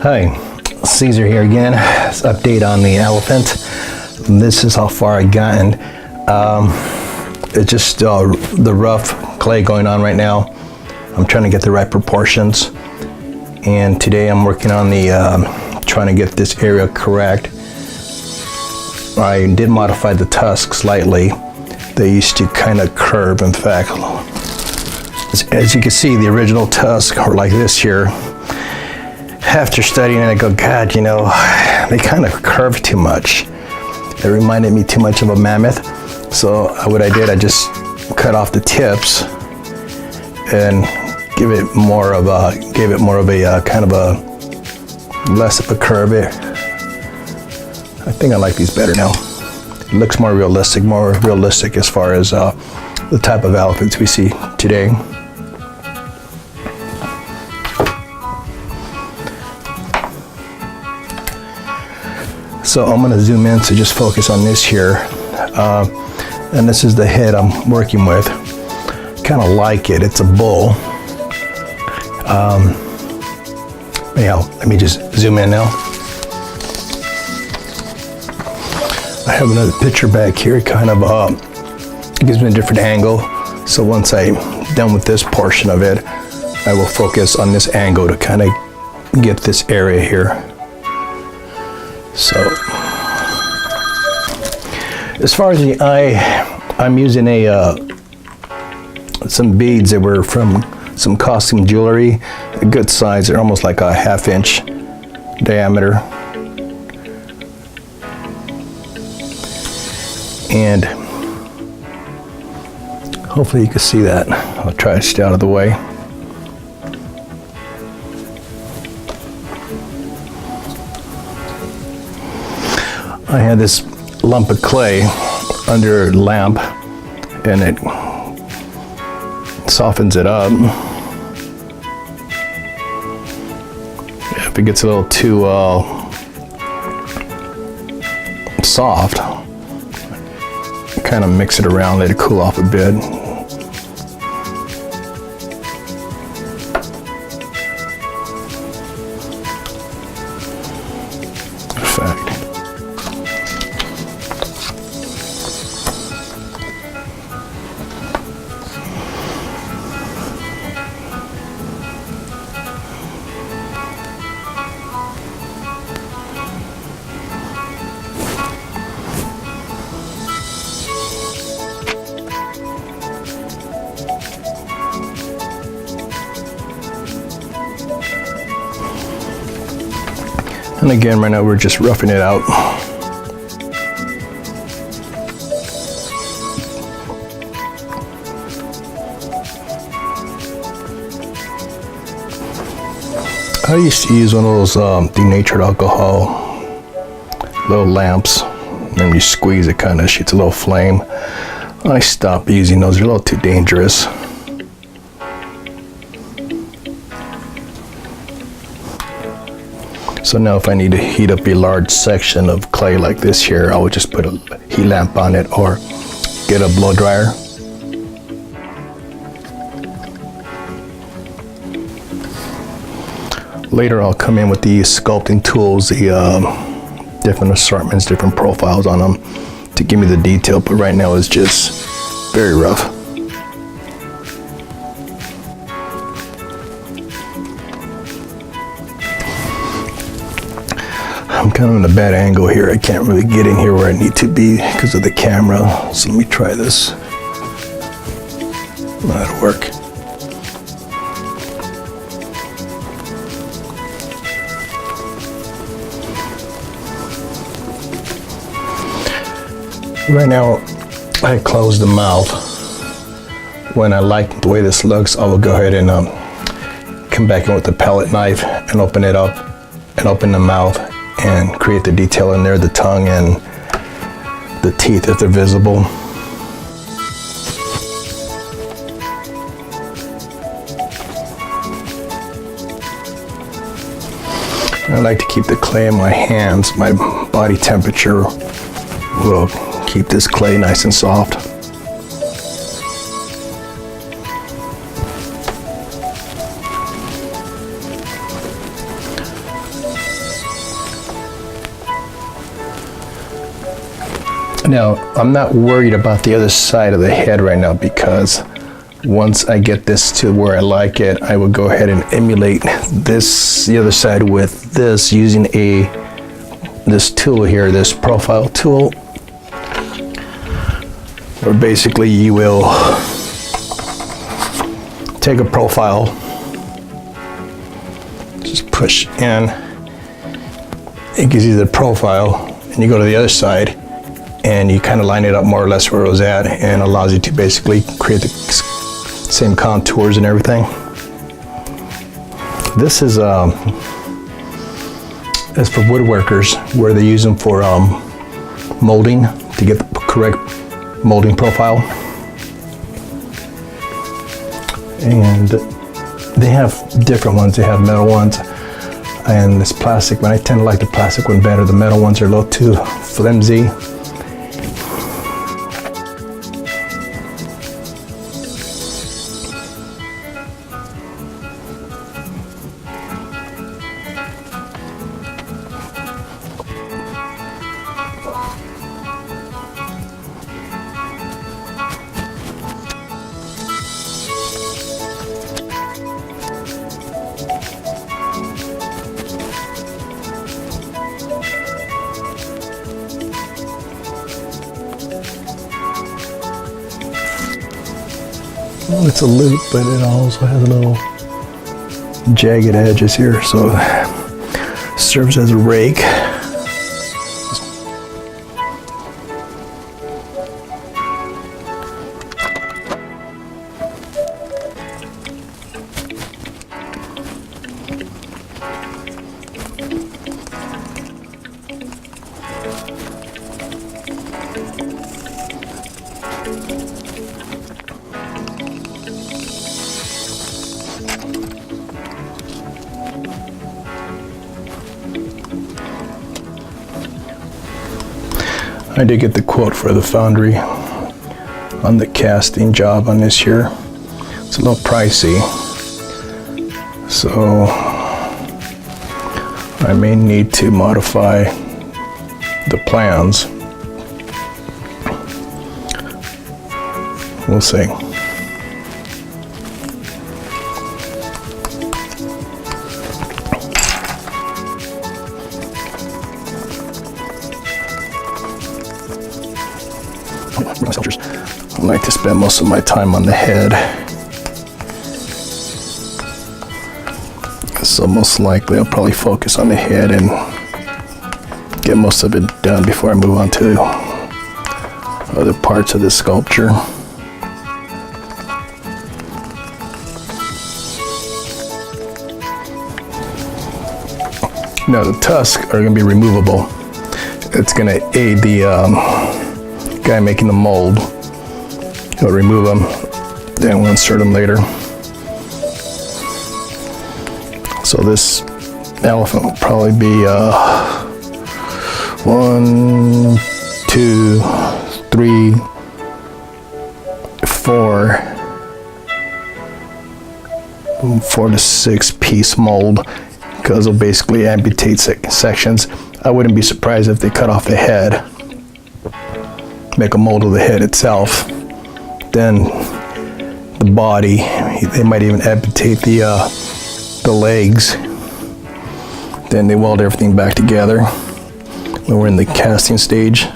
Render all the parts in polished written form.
Hi, Caesar here again. This update on the elephant. This is how far I gotten. It's just the rough clay going on right now. I'm trying to get the right proportions. And today I'm working on the trying to get this area correct. I did modify the tusk slightly. They used to kind of curve. In fact, as you can see, the original tusks are like this here. After studying it, I go, God, you know, they kind of curved too much. It reminded me too much of a mammoth. So what I did, I just cut off the tips and gave it more of a kind of a less of a curve. I think I like these better now. It looks more realistic as far as the type of elephants we see today. So I'm going to zoom in to just focus on this here. And this is the head I'm working with. Kind of like it. It's a bull. Anyhow, let me just zoom in now. I have another picture back here. Kind of it gives me a different angle. So once I'm done with this portion of it, I will focus on this angle to kind of get this area here. So, as far as the eye, I'm using some beads that were from some costume jewelry, a good size. They're almost like a 1/2 inch diameter. And hopefully you can see that. I'll try to stay out of the way. I had this lump of clay under a lamp and it softens it up. If it gets a little too soft, kind of mix it around, let it cool off a bit. And again, right now we're just roughing it out. I used to use one of those denatured alcohol little lamps, and you squeeze it, kind of shoots a little flame. I stopped using those; they're a little too dangerous. So now if I need to heat up a large section of clay like this here, I would just put a heat lamp on it or get a blow dryer. Later I'll come in with these sculpting tools, the different assortments, different profiles on them to give me the detail, but right now it's just very rough. I'm kind of in a bad angle here. I can't really get in here where I need to be because of the camera. So let me try this. That'll work. Right now, I close the mouth. When I like the way this looks, I will go ahead and come back in with the palette knife and open it up and open the mouth and create the detail in there, the tongue and the teeth if they're visible. I like to keep the clay in my hands. My body temperature will keep this clay nice and soft. Now, I'm not worried about the other side of the head right now, because once I get this to where I like it, I will go ahead and emulate the other side with this using this tool here, this profile tool, where basically you will take a profile, just push in, it gives you the profile, and you go to the other side and you kind of line it up more or less where it was at, and allows you to basically create the same contours and everything. This is for woodworkers, where they use them for molding, to get the correct molding profile. And they have different ones. They have metal ones and this plastic one. I tend to like the plastic one better. The metal ones are a little too flimsy. Well, it's a loop, but it also has a little jagged edges here, so it serves as a rake. I did get the quote for the foundry on the casting job on this here. It's a little pricey, so I may need to modify the plans. We'll see. I like to spend most of my time on the head, so most likely I'll probably focus on the head and get most of it done before I move on to other parts of the sculpture. Now the tusks are going to be removable. It's going to aid the guy making the mold. He'll remove them, then we'll insert them later. So this elephant will probably be 1, 2, 3, 4 to 6 piece mold, because it'll basically amputate sections. I wouldn't be surprised if they cut off the head, make a mold of the head itself. Then the body, they might even amputate the legs. Then they weld everything back together when we're in the casting stage.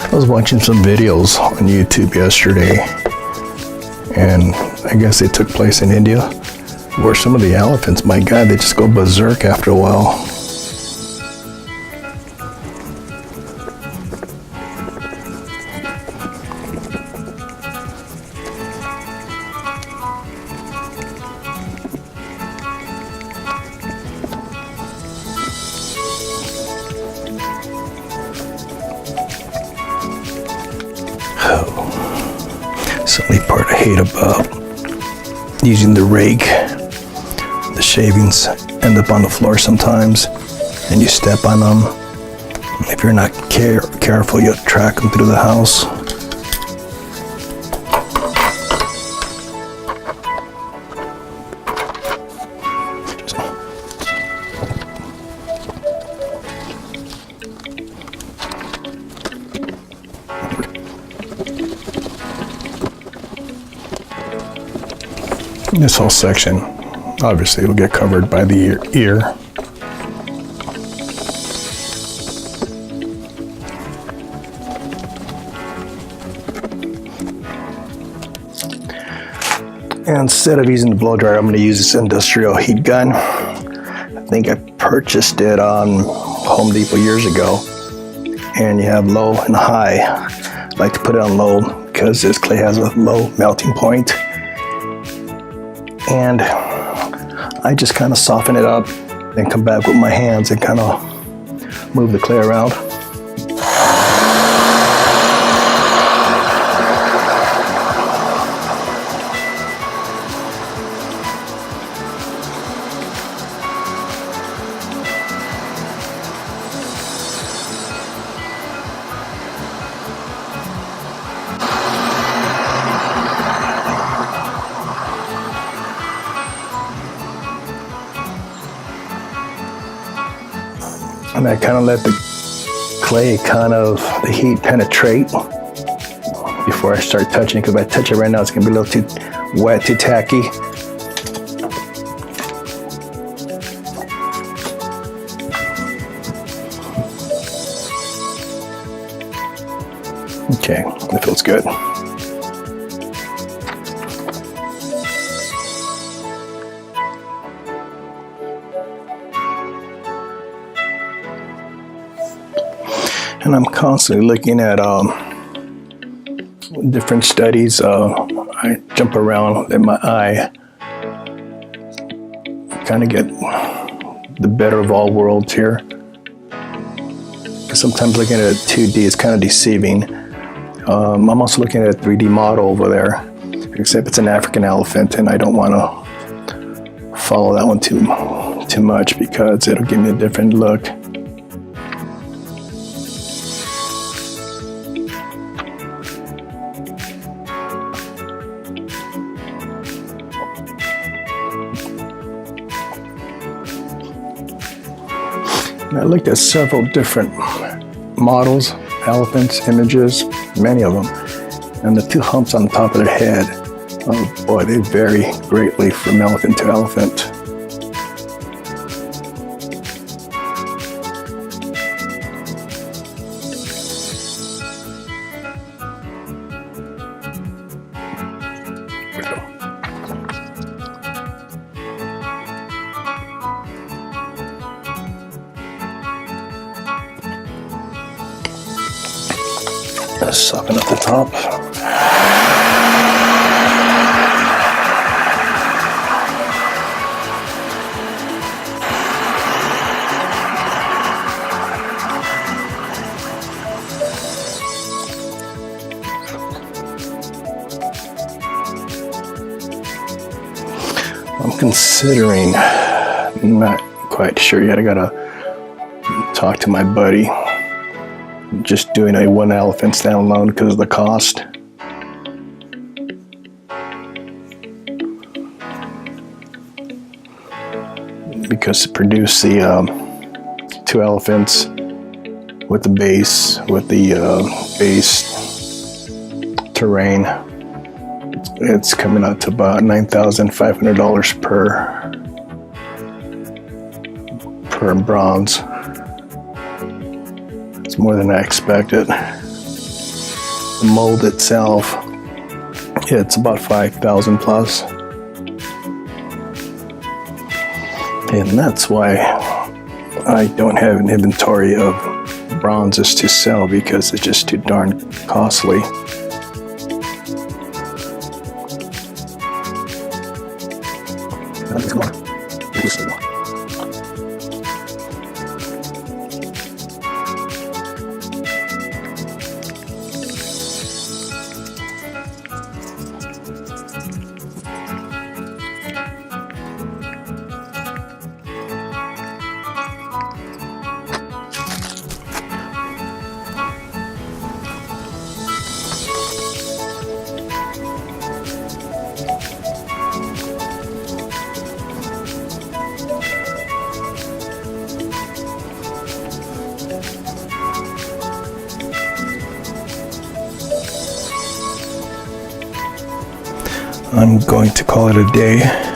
I was watching some videos on YouTube yesterday, and I guess they took place in India, where some of the elephants, my God, they just go berserk after a while. hate about using the rake. The shavings end up on the floor sometimes, and you step on them. If you're not careful, you'll track them through the house. This whole section obviously will get covered by the ear. And instead of using the blow dryer, I'm going to use this industrial heat gun. I think I purchased it on Home Depot years ago. And you have low and high. I like to put it on low because this clay has a low melting point. And I just kind of soften it up and come back with my hands and kind of move the clay around. And I kind of let the clay the heat penetrate before I start touching it, because if I touch it right now, it's gonna be a little too wet, too tacky. Okay, it feels good. And I'm constantly looking at different studies. I jump around in my eye, kind of get the better of all worlds here. Because sometimes looking at 2D is kind of deceiving. I'm also looking at a 3D model over there, except it's an African elephant, and I don't want to follow that one too much because it'll give me a different look. And I looked at several different models, elephants, images, many of them. And the two humps on the top of their head, oh boy, they vary greatly from elephant to elephant. Soften up the top. I'm considering, not quite sure yet. I gotta talk to my buddy. Just doing a one elephant standalone because of the cost. Because to produce the two elephants with the base, terrain, it's coming out to about $9,500 per bronze. It's more than I expected. The mold itself, it's about 5,000 plus. And that's why I don't have an inventory of bronzes to sell, because it's just too darn costly. I'm going to call it a day.